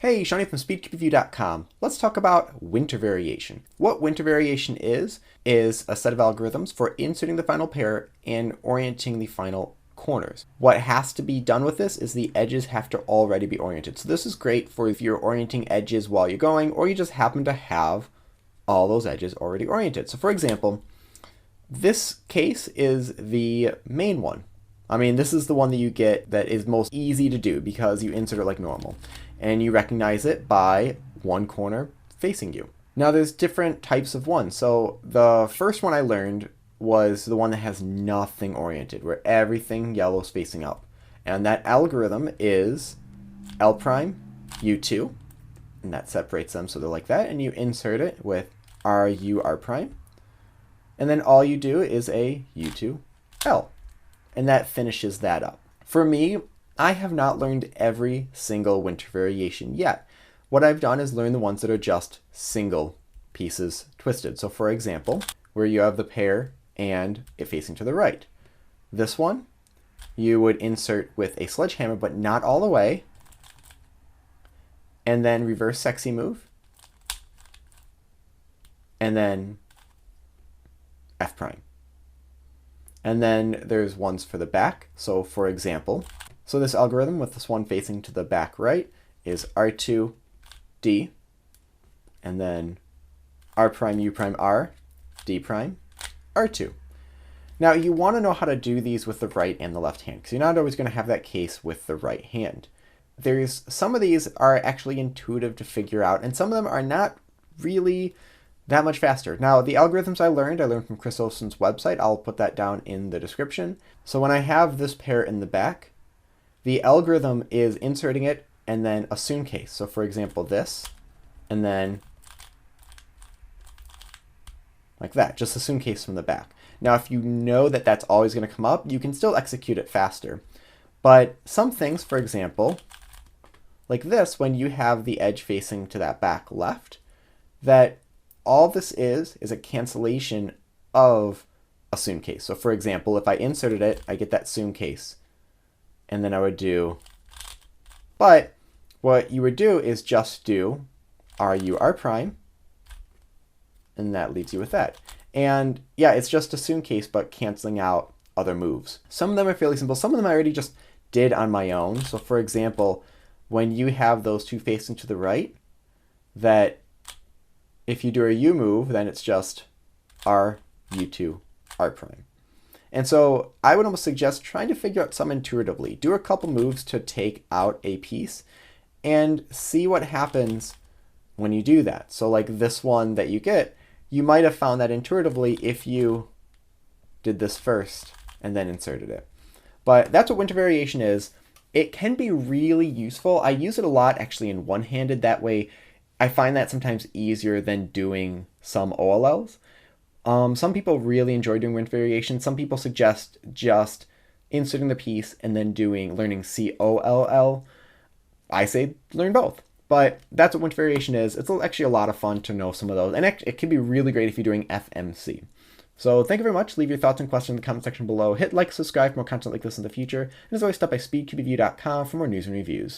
Hey, Shawnee from SpeedCubeReview.com. Let's talk about winter variation. What winter variation is a set of algorithms for inserting the final pair and orienting the final corners. What has to be done with this is the edges have to already be oriented. So this is great for if you're orienting edges while you're going, or you just happen to have all those edges already oriented. So for example, this case is the main one. I mean, this is the one that you get that is most easy to do because you insert it like normal. And you recognize it by one corner facing you. Now there's different types of ones. So the first one I learned was the one that has nothing oriented, where everything yellow is facing up. And that algorithm is L prime, U2, and that separates them so they're like that. And you insert it with RU, R prime. And then all you do is a U2, L. And that finishes that up. For me, I have not learned every single winter variation yet. What I've done is learn the ones that are just single pieces twisted. So for example, where you have the pair and it facing to the right. This one, you would insert with a sledgehammer, but not all the way. And then reverse sexy move. And then F prime. And then there's ones for the back. So for example, so this algorithm with this one facing to the back right is R2, D, and then R prime, U prime, R, D prime, R2. Now you want to know how to do these with the right and the left hand, because you're not always going to have that case with the right hand. There's some of these are actually intuitive to figure out, and some of them are not really that much faster. Now the algorithms I learned from Chris Olson's website. I'll put that down in the description. So when I have this pair in the back, the algorithm is inserting it and then assume case. So for example, this, and then like that, just assume case from the back. Now, if you know that that's always going to come up, you can still execute it faster. But some things, for example, like this, when you have the edge facing to that back left, that all this is a cancellation of assume case. So for example, if I inserted it, I get that assume case. And then I would do, but what you would do is just do RU, R prime, and that leaves you with that. And yeah, it's just assume case, but canceling out other moves. Some of them are fairly simple. Some of them I already just did on my own. So for example, when you have those two facing to the right, that if you do a U move, then it's just R, U2, R prime. And so I would almost suggest trying to figure out some intuitively. Do a couple moves to take out a piece and see what happens when you do that. So like this one that you get, you might have found that intuitively if you did this first and then inserted it. But that's what winter variation is. It can be really useful. I use it a lot actually in one-handed. That way I find that sometimes easier than doing some OLLs. Some people really enjoy doing winter variation. Some people suggest just inserting the piece and then learning COLL. I say learn both. But that's what winter variation is. It's actually a lot of fun to know some of those. And it can be really great if you're doing FMC. So thank you very much. Leave your thoughts and questions in the comment section below. Hit like, subscribe for more content like this in the future. And as always, stop by speedcubeview.com for more news and reviews.